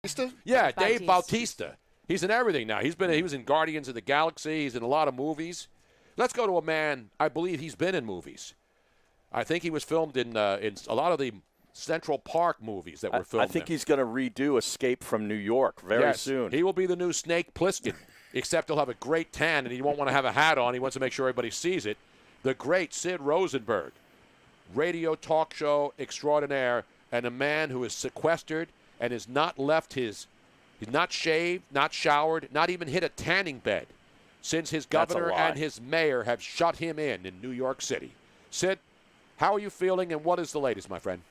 Bautista? Yeah, Dave Bautista. He's in everything now. He was in Guardians of the Galaxy. He's in a lot of movies. Let's go to a man. I believe he's been in movies. I think he was filmed in a lot of the Central Park movies that were filmed. I think he's going to redo Escape from New York very soon. He will be the new Snake Plissken, except he'll have a great tan and he won't want to have a hat on. He wants to make sure everybody sees it. The great Sid Rosenberg, radio talk show extraordinaire, and a man who is sequestered and has not left he's not shaved, not showered, not even hit a tanning bed since his governor and his mayor have shut him in New York City. Sid, how are you feeling and what is the latest, my friend?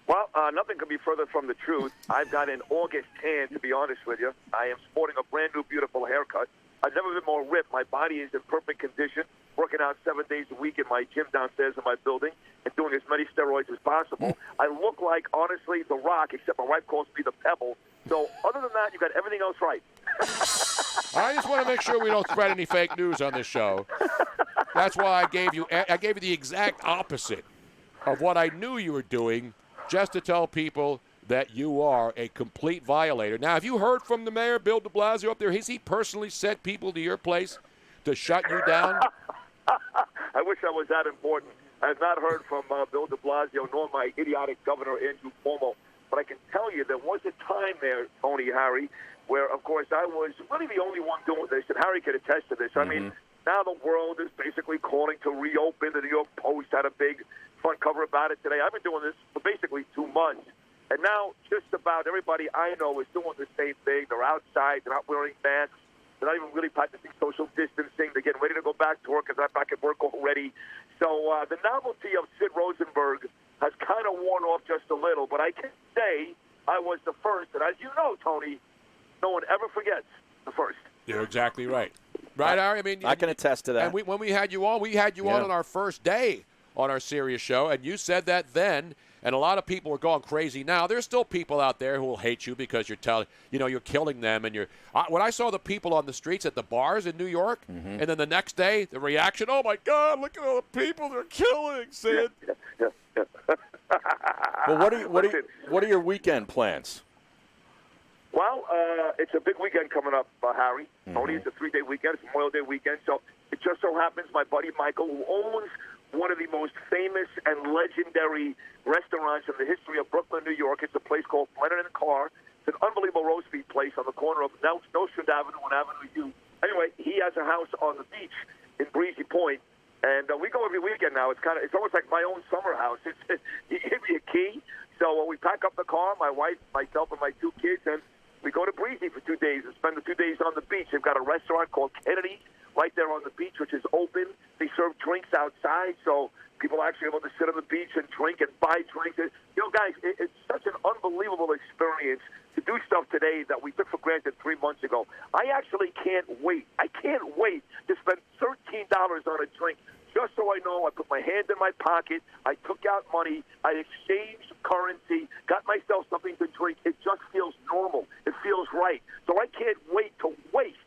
Well, nothing could be further from the truth. I've got an August tan, to be honest with you. I am sporting a brand new, beautiful haircut. I've never been more ripped. My body is in perfect condition, working out 7 days a week in my gym downstairs in my building and doing as many steroids as possible. I look like, honestly, The Rock, except my wife calls me the Pebble. So other than that, you got everything else right. I just want to make sure we don't spread any fake news on this show. That's why I gave you the exact opposite of what I knew you were doing, just to tell people that you are a complete violator. Now, have you heard from the mayor, Bill de Blasio, up there? Has he personally sent people to your place to shut you down? I wish I was that important. I have not heard from Bill de Blasio nor my idiotic governor, Andrew Cuomo. But I can tell you there was a time there, Tony, Harry, where, of course, I was really the only one doing this, and Harry could attest to this. I mean, now the world is basically calling to reopen. The New York Post had a big front cover about it today. I've been doing this for basically 2 months. And now just about everybody I know is doing the same thing. They're outside. They're not wearing masks. They're not even really practicing social distancing. They're getting ready to go back to work because I'm back at work already. So the novelty of Sid Rosenberg has kind of worn off just a little. But I can say I was the first. And as you know, Tony, no one ever forgets the first. You're exactly right. Right, Harry? I mean, I can attest to that. And when we had you on, on our first day on our Sirius show, and you said that then, and a lot of people are going crazy now. There's still people out there who will hate you because you're killing them, and when I saw the people on the streets at the bars in New York, and then the next day the reaction, oh my God, look at all the people they're killing, Sid. Well, what are your weekend plans? Well, it's a big weekend coming up, Harry. Tony, it's a 3-day weekend. It's Memorial Day weekend. So it just so happens my buddy Michael, who owns one of the most famous and legendary restaurants in the history of Brooklyn, New York. It's a place called Brennan and Carr. It's an unbelievable roast beef place on the corner of Nostrand Avenue and Avenue U. Anyway, he has a house on the beach in Breezy Point, and we go every weekend now. It's almost like my own summer house. He gave me a key, so we pack up the car, my wife, myself, and my 2 kids, and we go to Breezy for 2 days and spend the 2 days on the beach. They've got a restaurant called Kennedy right there on the beach, which is open. They serve drinks outside, so people are actually able to sit on the beach and drink and buy drinks. You know, guys, it's such an unbelievable experience to do stuff today that we took for granted 3 months ago. I actually can't wait. I can't wait to spend $13 on a drink just so I know I put my hand in my pocket, I took out money, I exchanged currency, got myself something to drink. It just feels normal. It feels right. So I can't wait to waste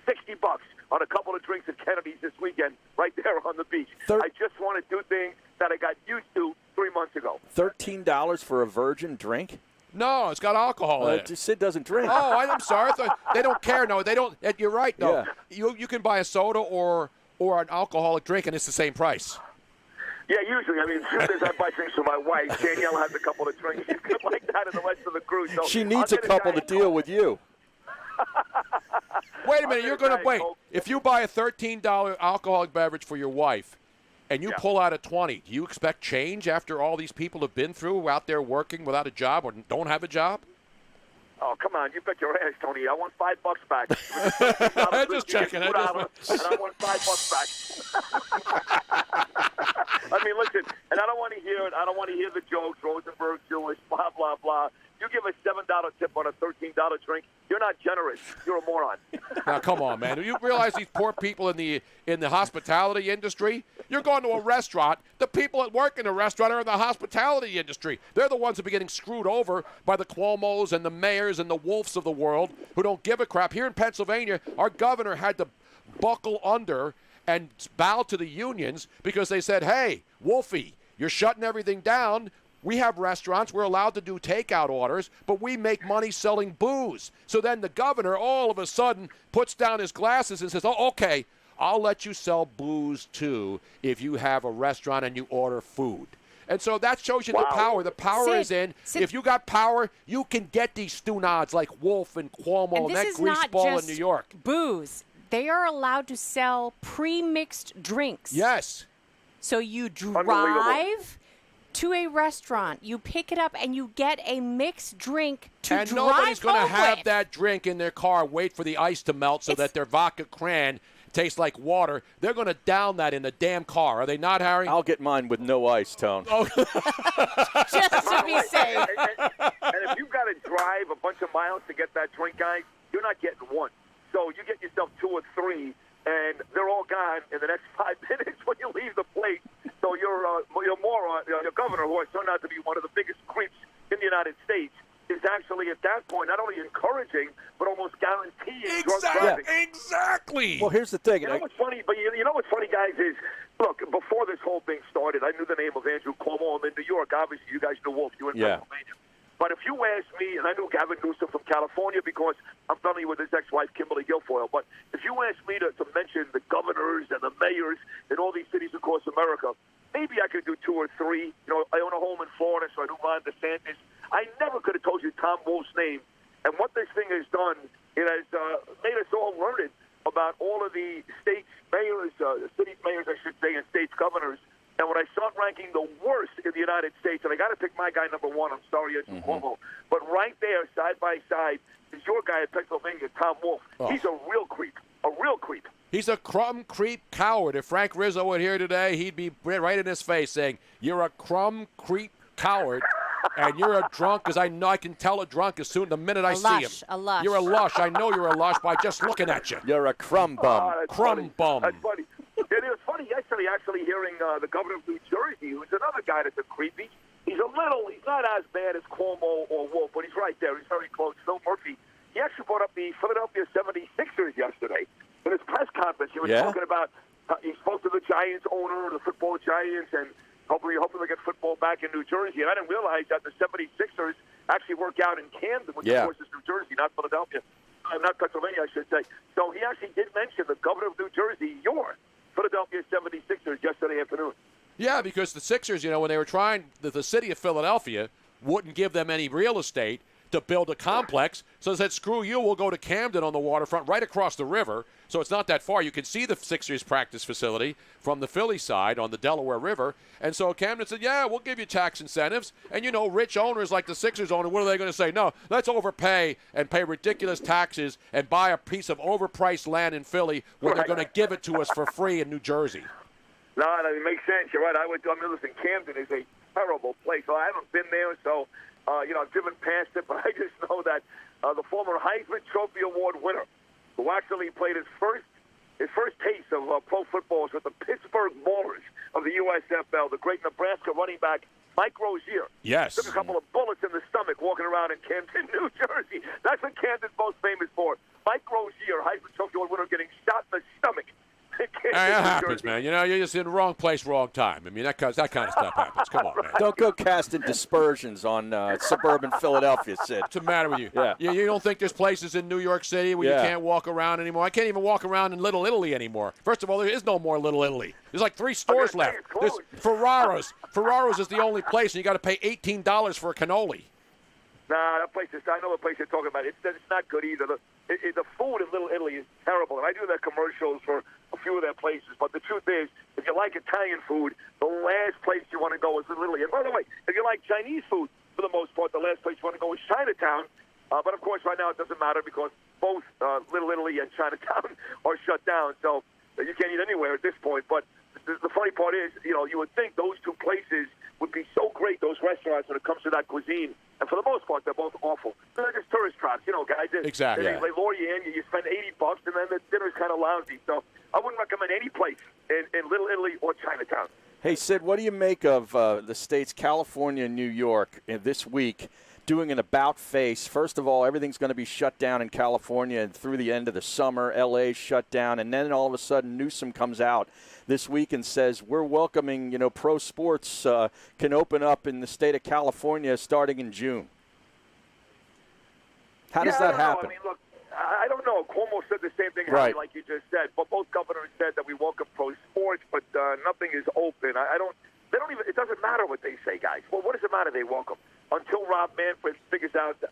$60 on a couple of drinks at Kennedy's this weekend right there on the beach. I just want to do things that I got used to 3 months ago. $13 for a virgin drink? No, it's got alcohol in it. Sid doesn't drink. Oh, I'm sorry. They don't care. No, they don't. You're right, though. Yeah. You can buy a soda or an alcoholic drink, and it's the same price. Yeah, usually. I mean, as soon as I buy drinks for my wife, Danielle has a couple of drinks. She's good like that and the rest of the crew. So she needs a couple to deal with you. Wait a minute. You're going to wait. If you buy a $13 alcoholic beverage for your wife and you pull out a $20, do you expect change after all these people have been through out there working without a job or don't have a job? Oh, come on. You bet your ass, Tony. I want $5 back. Just checking. And I want $5 back. I mean, listen, and I don't want to hear it. I don't want to hear the jokes, Rosenberg Jewish, blah, blah, blah. You give a $7 tip on a $13 drink, you're not generous. You're a moron. Now, come on, man. Do you realize these poor people in the hospitality industry? You're going to a restaurant. The people that work in the restaurant are in the hospitality industry. They're the ones that are getting screwed over by the Cuomos and the mayors and the Wolfs of the world who don't give a crap. Here in Pennsylvania, our governor had to buckle under and bow to the unions because they said, hey, Wolfie, you're shutting everything down. We have restaurants. We're allowed to do takeout orders, but we make money selling booze. So then the governor all of a sudden puts down his glasses and says, oh, okay, I'll let you sell booze too if you have a restaurant and you order food. And so that shows you the power. The power is in. If you got power, you can get these stu-nods like Wolf and Cuomo and that greaseball in New York. Booze. They are allowed to sell pre-mixed drinks. Yes. So you drive to a restaurant, you pick it up, and you get a mixed drink to drive home with. And nobody's going to have that drink in their car, wait for the ice to melt so that their vodka cran tastes like water. They're going to down that in the damn car. Are they not, Harry? I'll get mine with no ice, Tone. Oh. Just to be safe. And if you've got to drive a bunch of miles to get that drink, guys, you're not getting one. So you get yourself 2 or 3, and they're all gone in the next 5 minutes when you leave the place. So your moron, your governor, who has turned out to be one of the biggest creeps in the United States, is actually at that point not only encouraging but almost guaranteeing drunk driving. Exactly. Well, here's the thing. You know what's funny? But you know what's funny, guys, is look, before this whole thing started, I knew the name of Andrew Cuomo. I'm in New York. Obviously, you guys knew Wolf. You were in Pennsylvania. But if you ask me, and I knew Gavin Newsom from California because I'm familiar with his ex-wife, Kimberly Guilfoyle, but if you ask me to mention the governors and the mayors in all these cities across America, maybe I could do 2 or 3. You know, I own a home in Florida, so I do Ron DeSantis. I never could have told you Tom Wolf's name. And what this thing has done, it has made us all learned about all of the states' mayors, city mayors, I should say, and states' governors. And when I start ranking the worst in the United States, and I got to pick my guy number 1, I'm sorry, it's Cuomo, but right there, side by side, is your guy in Pennsylvania, Tom Wolf. Oh. He's a real creep, He's a crumb creep coward. If Frank Rizzo were here today, he'd be right in his face saying, "You're a crumb creep coward." And you're a drunk, because I know I can tell a drunk as soon the minute I see him. A lush. You're a lush. I know you're a lush by just looking at you. You're a crumb bum. Crumb bum. That's funny. It was funny yesterday actually hearing the governor of New Jersey, who's another guy that's a creepy. He's not as bad as Cuomo or Wolf, but he's right there. He's very close. Phil Murphy. He actually brought up the Philadelphia 76ers yesterday in his press conference. He was talking about he spoke to the Giants owner, the football Giants, and hopefully they get football back in New Jersey. And I didn't realize that the 76ers actually work out in Camden, which of course is New Jersey, not Philadelphia. Not Pennsylvania, I should say. So he actually did mention the governor of New Jersey, your Philadelphia 76ers, yesterday afternoon. Yeah, because the Sixers, when they were trying, the city of Philadelphia wouldn't give them any real estate to build a complex. So they said, screw you, we'll go to Camden on the waterfront, right across the river. So it's not that far. You can see the Sixers practice facility from the Philly side on the Delaware River. And so Camden said, yeah, we'll give you tax incentives. And, rich owners like the Sixers owner, what are they going to say? No, let's overpay and pay ridiculous taxes and buy a piece of overpriced land in Philly where they're going to give it to us for free in New Jersey. No, it makes sense. You're right. Listen, Camden is a terrible place. I haven't been there, so, I've driven past it, but I just know that the former Heisman Trophy Award winner, who actually played his first taste of pro football with the Pittsburgh Maulers of the USFL, the great Nebraska running back Mike Rozier. Yes. Took a couple of bullets in the stomach walking around in Camden, New Jersey. That's what Camden's most famous for. Mike Rozier, Heisman Trophy Award winner, getting shot in the stomach. That happens, man. You're just in the wrong place, wrong time. I mean, that kind of stuff happens. Come on, man. Don't go casting dispersions on suburban Philadelphia, Sid. What's the matter with you? Yeah. You don't think there's places in New York City where you can't walk around anymore? I can't even walk around in Little Italy anymore. First of all, there is no more Little Italy. There's like 3 stores left. There's Ferraro's. Ferraro's is the only place, and you got to pay $18 for a cannoli. Nah, that place I know the place you're talking about. It's not good either. The food in Little Italy is terrible, and I do their commercials for a few of their places. But the truth is, if you like Italian food, the last place you want to go is Little Italy. And by the way, if you like Chinese food, for the most part, the last place you want to go is Chinatown. But of course, right now it doesn't matter because both Little Italy and Chinatown are shut down, so you can't eat anywhere at this point. But the funny part is, you would think those 2 places would be so great, those restaurants, when it comes to that cuisine. And for the most part, they're both awful. They're just tourist traps, guys. Exactly. They lure you in, you spend $80, and then the dinner's kind of lousy. So I wouldn't recommend any place in Little Italy or Chinatown. Hey, Sid, what do you make of the states California and New York this week doing an about face. First of all, everything's going to be shut down in California and through the end of the summer. LA's shut down, and then all of a sudden Newsom comes out this week and says we're welcoming, pro sports can open up in the state of California starting in June. How does that happen? I mean, look, I don't know. Cuomo said the same thing, Right. Harry, like you just said. But both governors said that we welcome pro sports, but nothing is open. I don't. They don't even. It doesn't matter what they say, guys. Well, what does it matter? They welcome until Rob Manfred figures out the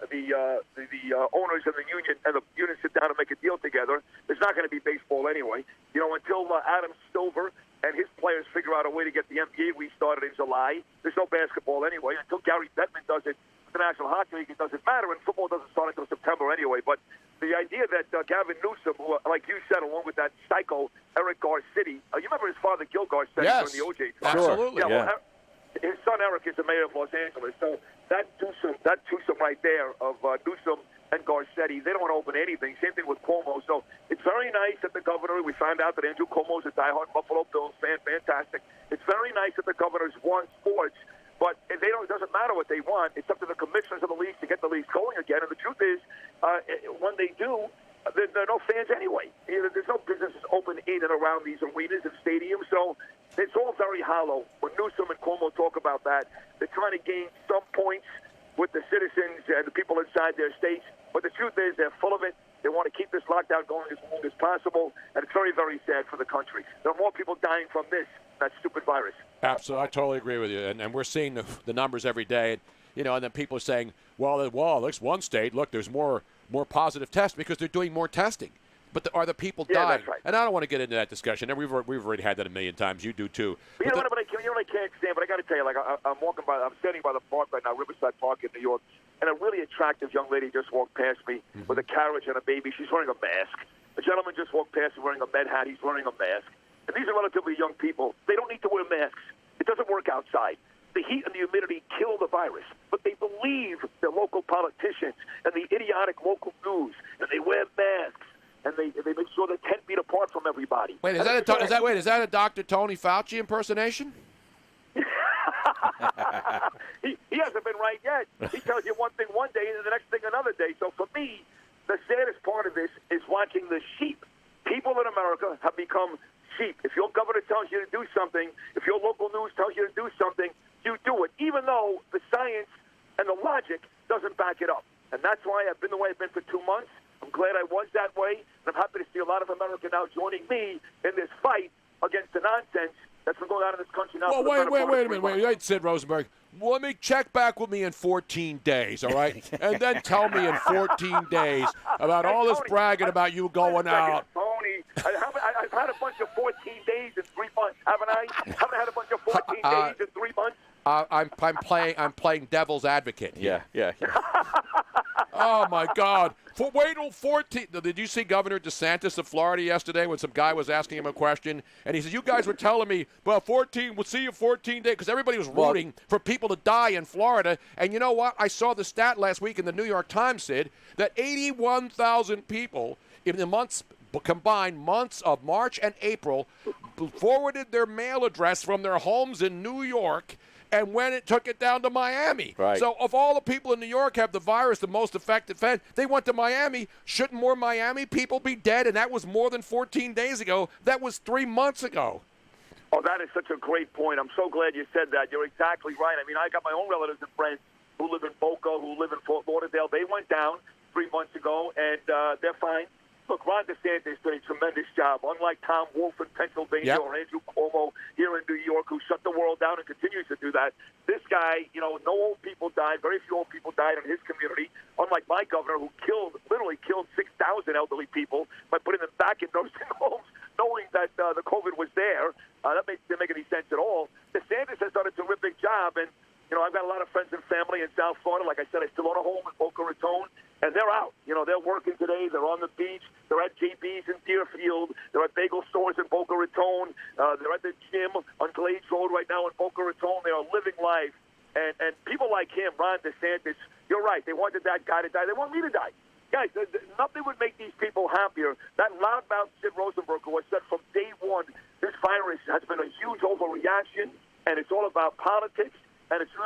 owners and the union sit down and make a deal together. There's not going to be baseball anyway. Until Adam Silver and his players figure out a way to get the NBA restarted in July. There's no basketball anyway. Until Gary Bettman does it, the National Hockey League, it doesn't matter, and football doesn't start until September anyway. But the idea that Gavin Newsom, who, like you said, along with that psycho Eric Garcetti, you remember his father Gil Garcetti Yes, during the OJ trial? absolutely. Yeah. Well, his son Eric is the mayor of Los Angeles, so that twosome right there of Newsom and Garcetti, they don't want to open anything. Same thing with Cuomo. So it's very nice that the governor, we found out that Andrew Cuomo is a diehard Buffalo Bills fan, fantastic. It's very nice that the governors want sports, but it doesn't matter what they want. It's up to the commissioners of the leagues to get the leagues going again. And the truth is, when they do, there are no fans anyway. There's no businesses open in and around these arenas and stadiums. So it's all very hollow. When Newsom and Cuomo talk about that, they're trying to gain some points with the citizens and the people inside their states. But the truth is, they're full of it. They want to keep this lockdown going as long as possible. And it's very, very sad for the country. There are more people dying from that stupid virus. Absolutely. I totally agree with you. And we're seeing the numbers every day. And then people are saying, well, there's one state, look, there's more positive tests because they're doing more testing. But are the people dying? That's right. And I don't want to get into that discussion. And we've already had that a million times. You do too. But you know what I can't stand? But I got to tell you, I'm standing by the park right now, Riverside Park in New York, and a really attractive young lady just walked past me with a carriage and a baby. She's wearing a mask. A gentleman just walked past me wearing a med hat. He's wearing a mask. And these are relatively young people. They don't need to wear masks. It doesn't work outside. The heat and the humidity kill the virus. But they believe the local politicians and the idiotic local news, and they wear masks. And they make sure they're 10 feet apart from everybody. Wait, is that a Dr. Tony Fauci impersonation? He hasn't been right yet. He tells you one thing one day and the next thing another day. So for me, the saddest part of this is watching the sheep. People in America have become sheep. If your governor tells you to do something, if your local news tells you to do something, you do it, even though the science and the logic doesn't back it up. And that's why I've been the way I've been for 2 months. I'm glad I was that way, and I'm happy to see a lot of America now joining me in this fight against the nonsense that's been going on in this country now. Well, wait a minute. Wait, Sid Rosenberg. Let me check back with me in 14 days, all right? And then tell me in 14 days about all this bragging about you going out. Tony, I've had a bunch of 14 days in 3 months, haven't I? Haven't I had a bunch of 14 days in 3 months? I'm playing devil's advocate. Yeah. Oh my God! Wait till 14. Did you see Governor DeSantis of Florida yesterday when some guy was asking him a question, and he said, "You guys were telling me, well, 14. We'll see you 14 days," because everybody was rooting for people to die in Florida. And you know what? I saw the stat last week in the New York Times, Sid, that 81,000 people in the combined months of March and April forwarded their mail address from their homes in New York and when it took it down to Miami. Right. So if all the people in New York have the virus, the most affected fan, they went to Miami. Shouldn't more Miami people be dead? And that was more than 14 days ago. That was 3 months ago. Oh, that is such a great point. I'm so glad you said that. You're exactly right. I mean, I got my own relatives and friends who live in Boca, who live in Fort Lauderdale. They went down 3 months ago, and they're fine. Look, Ron DeSantis did a tremendous job. Unlike Tom Wolf in Pennsylvania or Andrew Cuomo here in New York, who shut the world down and continues to do that, this guy, no old people died. Very few old people died in his community. Unlike my governor, who literally killed 6,000 elderly people by putting them back in nursing homes, knowing that the COVID was there. That didn't make any sense at all. DeSantis has done a terrific job, and I've got a lot of friends and family in South Florida. Like I said, I still own a home in Boca Raton, and they're out. They're working today. They're on the beach. They're at JB's in Deerfield. They're at bagel stores in Boca Raton. They're at the gym on Glades Road right now in Boca Raton. They are living life. And people like him, Ron DeSantis, you're right. They wanted that guy to die. They want me to die. Guys, nothing would make these people happier. That loudmouth Sid Rosenberg, who has said from day one, this virus has been a huge overreaction, and it's all about politics. And it's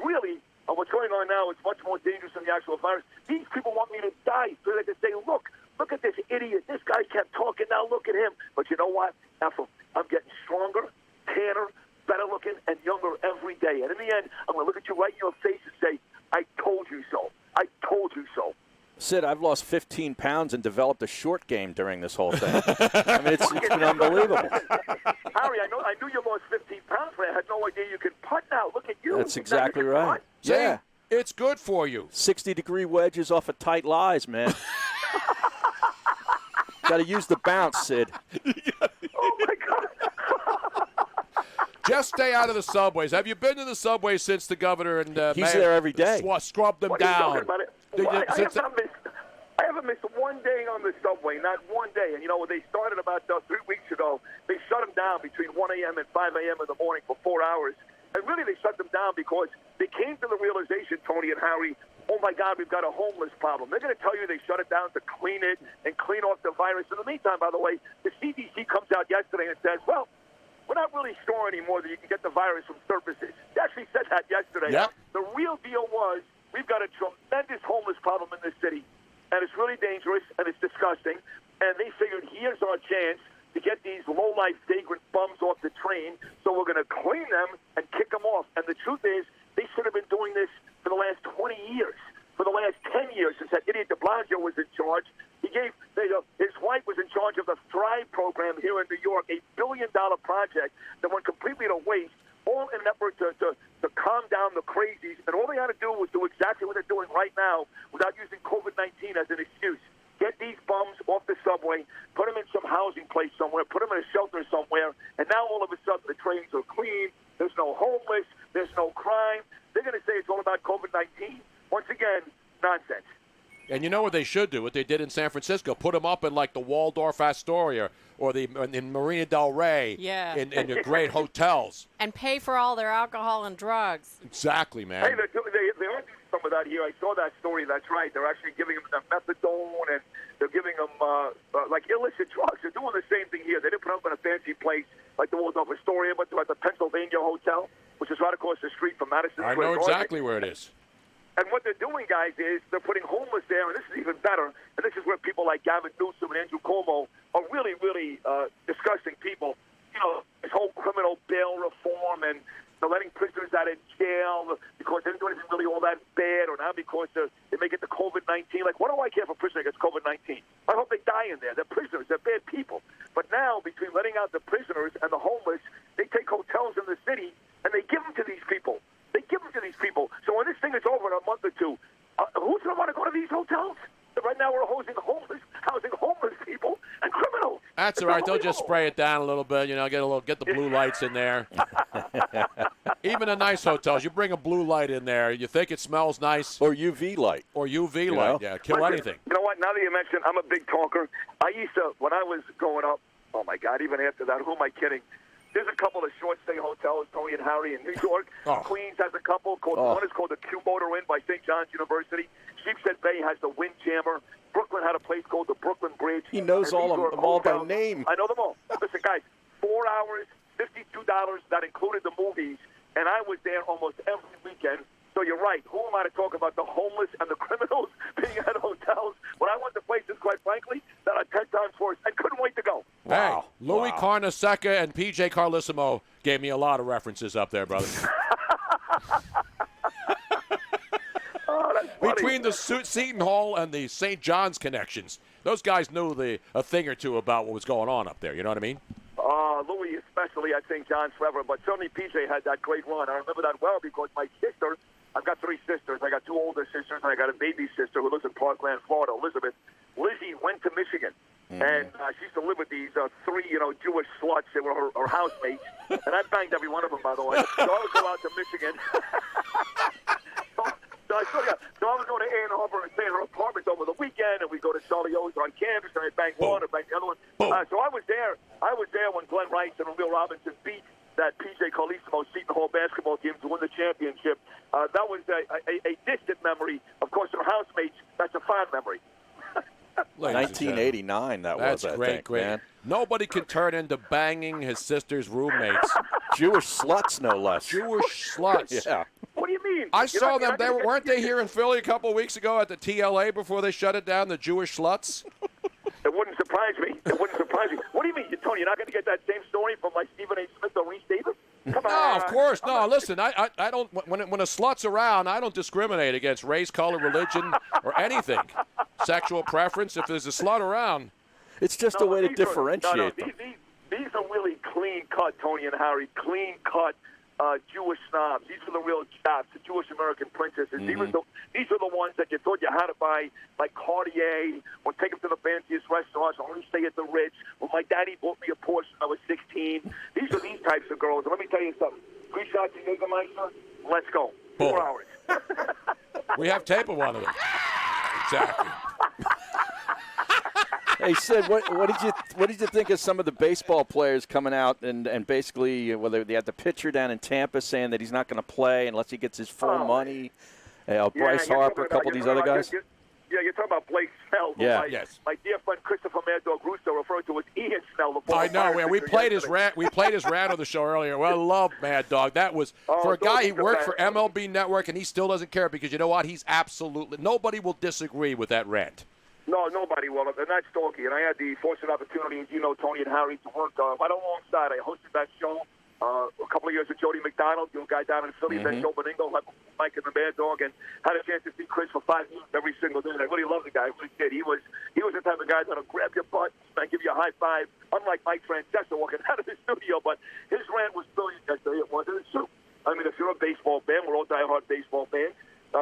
really what's going on now is much more dangerous than the actual virus. These people want me to die so they can say, look at this idiot. This guy kept talking. Now look at him. But you know what? Ephraim, I'm getting stronger, tanner, better looking, and younger every day. And in the end, I'm going to look at you right in your face and say, I told you so. I told you so. Sid, I've lost 15 pounds and developed a short game during this whole thing. I mean, it's been unbelievable. Harry, I knew you lost 15 pounds, but I had no idea you could putt now. Look at you. That's exactly right. See, Yeah. it's good for you. 60-degree wedges off of tight lies, man. Got to use the bounce, Sid. Oh, my God. Just stay out of the subways. Have you been to the subway since the governor and He's mayor there every day. Scrubbed them What are you down? talking about? I haven't missed one day on the subway, not one day. And, when they started about 3 weeks ago, they shut them down between 1 a.m. and 5 a.m. in the morning for 4 hours. And really, they shut them down because they came to the realization, Tony and Harry, oh, my God, we've got a homeless problem. They're going to tell you they shut it down to clean it and clean off the virus. In the meantime, by the way, the CDC comes out yesterday and says, well, we're not really sure anymore that you can get the virus from surfaces. They actually said that yesterday. Yep. The real deal was we've got a tremendous homeless problem in this city, and it's really dangerous, and it's disgusting. And they figured, here's our chance to get these low-life, vagrant bums off the train, so we're going to clean them and kick them off. And the truth is, they should have been doing this for the last 20 years, for the last 10 years, since that idiot de Blasio was in charge. His wife was in charge of the Thrive program here in New York, $1 billion project that went completely to waste, all in an effort to calm down the crazies. And all they had to do was do exactly what they're doing right now without using COVID-19 as an excuse. Get these bums off the subway, put them in some housing place somewhere, put them in a shelter somewhere, and now all of a sudden the trains are clean, there's no homeless, there's no crime. They're going to say it's all about COVID-19. Once again, nonsense. And you know what they should do? What they did in San Francisco, put them up in like the Waldorf Astoria or in Marina del Rey. Yeah. In the great hotels. And pay for all their alcohol and drugs. Exactly, man. Hey, they are doing some of that here. I saw that story. That's right. They're actually giving them the methadone, and they're giving them like illicit drugs. They're doing the same thing here. They didn't put them up in a fancy place like the Waldorf Astoria, but they're at the Pennsylvania Hotel, which is right across the street from Madison I Square know Garden. exactly where it is. And what they're doing, guys, is they're putting homeless there, and this is even better. And this is where people like Gavin Newsom and Andrew Cuomo are really, really disgusting people. This whole criminal bail reform and letting prisoners out of jail because they didn't do anything really all that bad, or now because they may get the COVID-19. Like, what do I care if a prisoner gets COVID-19? I hope they die in there. They're prisoners. They're bad people. But now, between letting out the prisoners and the homeless, they take hotels in the city, and they give them to these people. They give them to these people. So when this thing is over in a month or two, who's going to want to go to these hotels? Right now we're housing homeless people and criminals. That's all right. They'll just spray it down a little bit. Get the blue lights in there. Even in nice hotels, you bring a blue light in there. You think it smells nice. Or UV light. Light, yeah. Kill anything. You know what? Now that you mention, I'm a big talker. I used to, when I was growing up, oh, my God, even after that, who am I kidding? There's a couple of short-stay hotels, Tony and Harry, in New York. Oh. Queens has a couple. One is called the Q-Motor Inn by St. John's University. Sheepshead Bay has the Windjammer. Brooklyn had a place called the Brooklyn Bridge. He knows all of them all by name. I know them all. Listen, guys, 4 hours, $52. That included the movies. And I was there almost every weekend. So you're right. Who am I to talk about the homeless and the criminals being at hotels when I went to places, quite frankly, that are 10 times worse and couldn't wait to go? Wow. Hey, Louis Carnesecca and P.J. Carlissimo gave me a lot of references up there, brother. Oh, that's funny. Between the Seton Hall and the St. John's connections, those guys knew a thing or two about what was going on up there. You know what I mean? Louis especially at St. John's forever, but certainly PJ had that great run. I remember that well because my sister, I've got 3 sisters. I got 2 older sisters, and I got a baby sister who lives in Parkland, Florida, Elizabeth. Lizzie went to Michigan, and she used to live with these 3, Jewish sluts. They were her housemates, and I banged every one of them, by the way. So I would go out to Michigan. So I was going to Ann Arbor and stay in her apartment over the weekend, and we go to Charlie O's on campus, and I bang one and bang the other one. So I was there. I was there when Glenn Rice and Emil Robinson beat that P.J. Carlissimo Seton Hall basketball team to win the championship. That was a distant memory. Of course, their housemates, that's a fond memory. 1989, That's great. man. Nobody can turn into banging his sister's roommates. Jewish sluts, no less. Jewish sluts. Yeah. What do you mean? I saw them. Weren't they here in Philly a couple of weeks ago at the TLA before they shut it down, the Jewish sluts? It wouldn't surprise me. It wouldn't surprise me. What do you mean, Tony? You're not going to get that same story from like Stephen A. Smith or Reese Davis? Come on. No, of course. No, listen, I don't. When a slut's around, I don't discriminate against race, color, religion, or anything. Sexual preference. If there's a slut around, it's just a way to differentiate them. These are really clean cut, Tony and Harry. Clean cut. Jewish snobs. These are the real chaps, the Jewish American princesses. Mm-hmm. These are the ones that you thought you had to buy, like Cartier, or take them to the fanciest restaurants, or only stay at the Ritz. Well, my daddy bought me a Porsche when I was 16. These are these types of girls. And let me tell you something. 3 shots of Jägermeister, let's go. 4 hours. We have tape of one of them. Exactly. Hey Sid, what did you think of some of the baseball players coming out and basically whether they had the pitcher down in Tampa saying that he's not going to play unless he gets his full money? Bryce Harper, a couple of these other guys. You're talking about Blake Snell. Yeah. My dear friend Christopher Mad Dog Russo referred to as Ian Snell. I know. We played his rant. We played his rant on the show earlier. Well, I love Mad Dog. That was for a guy. He worked for MLB Network, and he still doesn't care because you know what? He's absolutely nobody will disagree with that rant. No, nobody will. And that's Stalky. And I had the fortunate opportunity, as you know, Tony and Harry, to work right alongside. I hosted that show a couple of years with Jody McDonald, the guy down in Philly, that show Beningo, Mike and the Mad Dog, and had a chance to see Chris for 5 years every single day. And I really loved the guy. I really did. He was the type of guy that'll grab your butt and give you a high five, unlike Mike Francesa walking out of the studio. But his rant was brilliant yesterday. It wasn't true. I mean, if you're a baseball fan, we're all diehard baseball fans.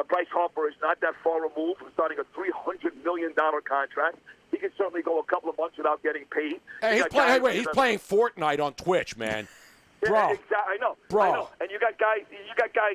Bryce Harper is not that far removed from starting a $300 million contract. He can certainly go a couple of months without getting paid. Hey, he's playing Fortnite on Twitch, man. Bro, I know. And you got guys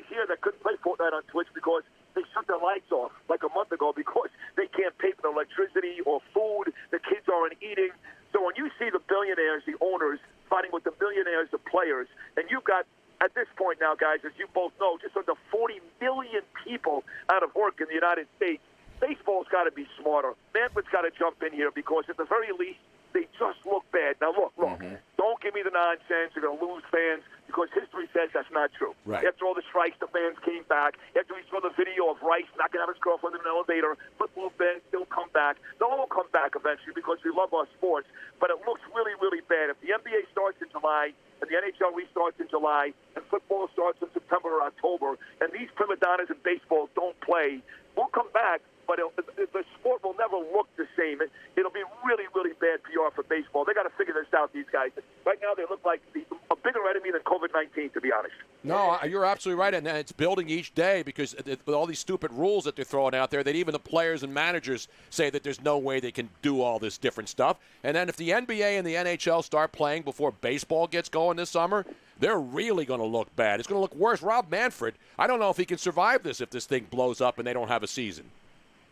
here that couldn't play Fortnite on Twitch because they shut their lights off like a month ago because they can't pay for the electricity or food. The kids aren't eating. So when you see the billionaires, the owners, fighting with the millionaires, the players, and you've got, at this point now, guys, as you both know, just under 40 million people out of work in the United States, baseball's got to be smarter. Manfred's got to jump in here because at the very least, they just look bad. Now, look, don't give me the nonsense. You're going to lose fans because history says that's not true. Right. After all the strikes, the fans came back. After we saw the video of Rice knocking out his girlfriend in an elevator, football fans still come back. They'll all come back eventually because we love our sports, but it looks really, really bad. If the NBA starts in July and the NHL restarts in July and football starts in September or October and these prima donnas in baseball don't play, we'll come back. But the sport will never look the same. It'll be really, really bad PR for baseball. They got to figure this out, these guys. Right now, they look like a bigger enemy than COVID-19, to be honest. No, you're absolutely right, and it's building each day because with all these stupid rules that they're throwing out there, that even the players and managers say that there's no way they can do all this different stuff. And then if the NBA and the NHL start playing before baseball gets going this summer, they're really going to look bad. It's going to look worse. Rob Manfred, I don't know if he can survive this if this thing blows up and they don't have a season.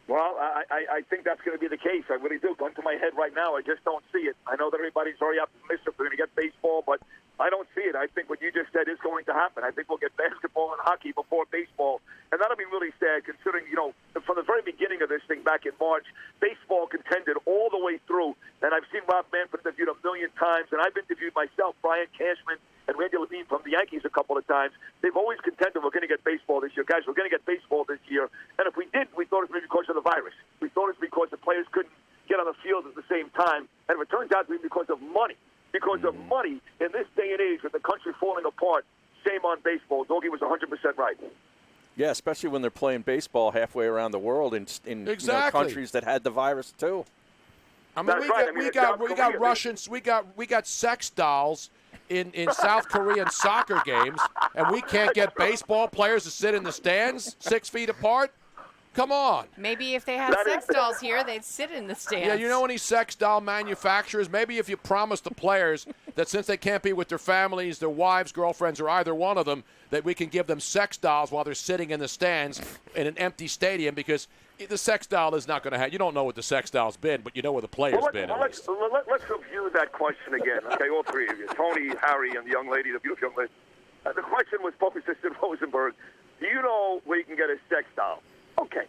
Well, I think that's going to be the case. I really do. Gun to my head right now, I just don't see it. I know that everybody's very optimistic we're going to get baseball, but I don't see it. I think what you just said is going to happen. I think we'll get basketball and hockey before baseball, and that'll be really sad considering, from the very beginning of this thing back in March, baseball contended all the way through, and I've seen Rob Manfred interviewed a million times, and I've interviewed myself, Brian Cashman, and Randy Levine from the Yankees a couple of times. They've always contended we're going to get baseball this year. Guys, we're going to get baseball this year. And if we did, we thought it was because of the virus. We thought it was because the players couldn't get on the field at the same time. And if it turns out to be because of money, in this day and age with the country falling apart, shame on baseball. Doggy was 100% right. Yeah, especially when they're playing baseball halfway around the world in countries that had the virus too. I mean, we got Russians, we got sex dolls in South Korean soccer games, and we can't get baseball players to sit in the stands 6 feet apart? Come on. Maybe if they had sex dolls here, they'd sit in the stands. Yeah, you know any sex doll manufacturers? Maybe if you promise the players that since they can't be with their families, their wives, girlfriends, or either one of them, that we can give them sex dolls while they're sitting in the stands in an empty stadium because the sex doll is not going to have – you don't know what the sex doll's been, but you know where the player's been. Let's review that question again, okay, all three of you, Tony, Harry, and the young lady, the beautiful young lady. The question was posed to Sid Rosenberg. Do you know where you can get a sex doll? Okay.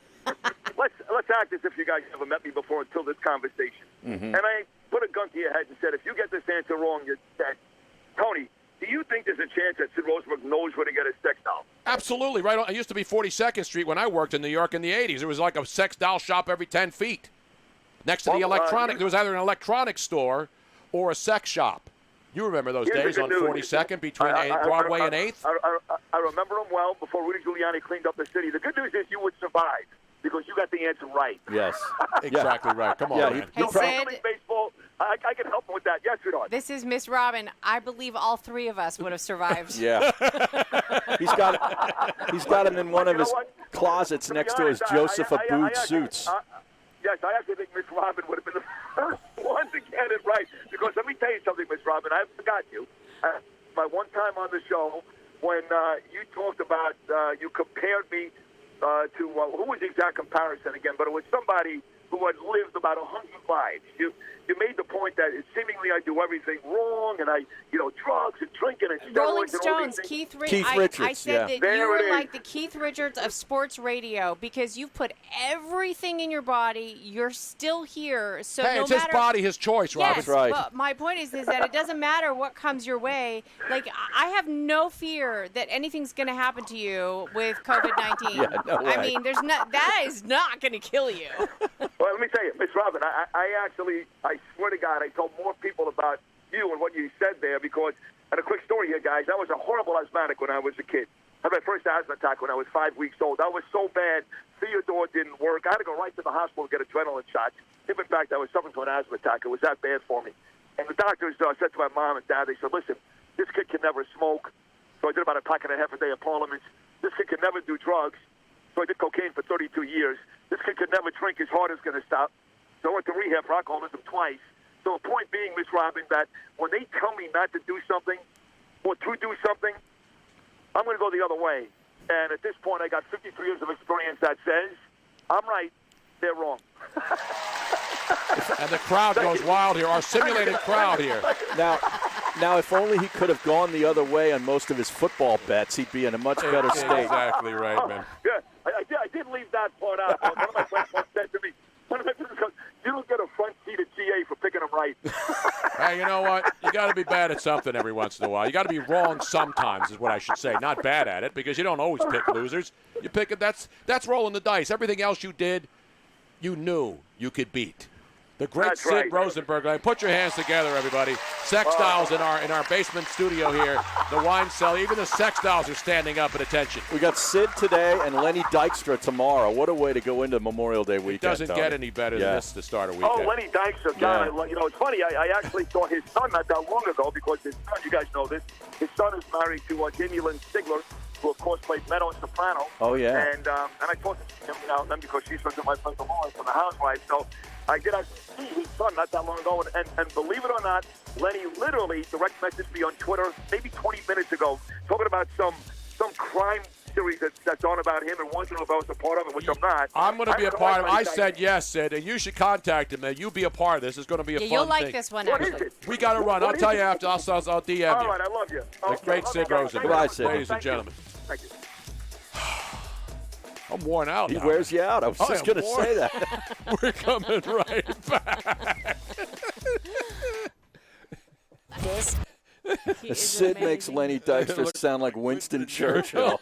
Let's act as if you guys never met me before until this conversation. Mm-hmm. And I put a gun to your head and said, if you get this answer wrong, you're dead. Tony, do you think there's a chance that Sid Rosenberg knows where to get a sex doll? Absolutely, right. It used to be 42nd Street when I worked in New York in the 80s. It was like a sex doll shop every 10 feet. Next to the electronic, there was either an electronics store or a sex shop. You remember those days on 42nd between Broadway and 8th? I remember them well before Rudy Giuliani cleaned up the city. The good news is you would survive because you got the answer right. Yes. Exactly right. Come on, man. Hey, Sid, baseball, I can help him with that. Yes or no? this is Miss Robin. I believe all three of us would have survived. Yeah. He's got him in one of his closets next to his Joseph Abboud suits. Yes, I actually think Miss Robin would have been the first one to get it right. Because let me tell you something, Miss Robin. I haven't forgotten you. My one time on the show when you talked about, you compared me to, who was the exact comparison again? But it was somebody who had lived about 100 lives. You made the point that seemingly I do everything wrong, and drugs and drinking and steroids. Rolling and all Stones, these Keith Richards, Richards. I said that There you were it is. like the Keith Richards of sports radio because you've put everything in your body. You're still here. So Hey, no it's matter, his body, his choice, Robin. Yes, right. but my point is that it doesn't matter what comes your way. Like, I have no fear that anything's going to happen to you with COVID-19. Yeah, no way. I mean, that is not going to kill you. Well, let me tell you, Miss Robin, I swear to God, I told more people about you and what you said there because, and a quick story here, guys, I was a horrible asthmatic when I was a kid. I had my first asthma attack when I was 5 weeks old. I was so bad, Theodore didn't work. I had to go right to the hospital and get adrenaline shots. If, in fact, I was suffering from an asthma attack, it was that bad for me. And the doctors said to my mom and dad, they said, listen, this kid can never smoke. So I did about a pack and a half a day of Parliaments. This kid can never do drugs. So I did cocaine for 32 years. This kid could never drink. His heart is going to stop. So I went to rehab for alcoholism twice. So the point being, Miss Robin, that when they tell me not to do something or to do something, I'm going to go the other way. And at this point, I got 53 years of experience that says, I'm right, they're wrong. And the crowd goes wild here. Our simulated crowd here. Now, if only he could have gone the other way on most of his football bets, he'd be in a much better state. Exactly right, man. Yeah, I did leave that part out. One of my friends once said to me, you don't get a front seat at GA for picking them right. Hey, you know what? You got to be bad at something every once in a while. You got to be wrong sometimes, is what I should say. Not bad at it, because you don't always pick losers. You pick it. That's rolling the dice. Everything else you did, you knew you could beat. The great That's Sid right. Rosenberg. Put your hands together, everybody. Sex dolls in our basement studio here. The wine cellar. Even the sex dolls are standing up at attention. We got Sid today and Lenny Dykstra tomorrow. What a way to go into Memorial Day weekend. It doesn't Tony. get any better than this to start a weekend. Oh, Lenny Dykstra. God, it's funny. I actually saw his son not that long ago because his son, you guys know this, his son is married to Jamie Lynn Stigler, who, of course, played Meadow in Soprano. Oh, yeah. And I talked to him now and then because she's friends with my friend Dolores from The Housewives. So I did actually see his son not that long ago. And believe it or not, Lenny literally direct messaged me on Twitter maybe 20 minutes ago talking about some crime series that's on about him and wants to know if I was a part of it, which I'm not. I'm going to be a part of it. I said yes, Sid, and you should contact him, man. You be a part of this. It's going to be a fun You'll like thing. this one, What actually. is it? We got to run. I'll tell you after. I'll DM you. All right, I love you. The great Sid Rosenberg. Goodbye, Sid. Ladies and gentlemen. Thank you. I'm worn out He now. wears you out. I was just going to say that. We're coming right back. He is Sid makes amazing. Lenny Dykstra sound like Winston Churchill.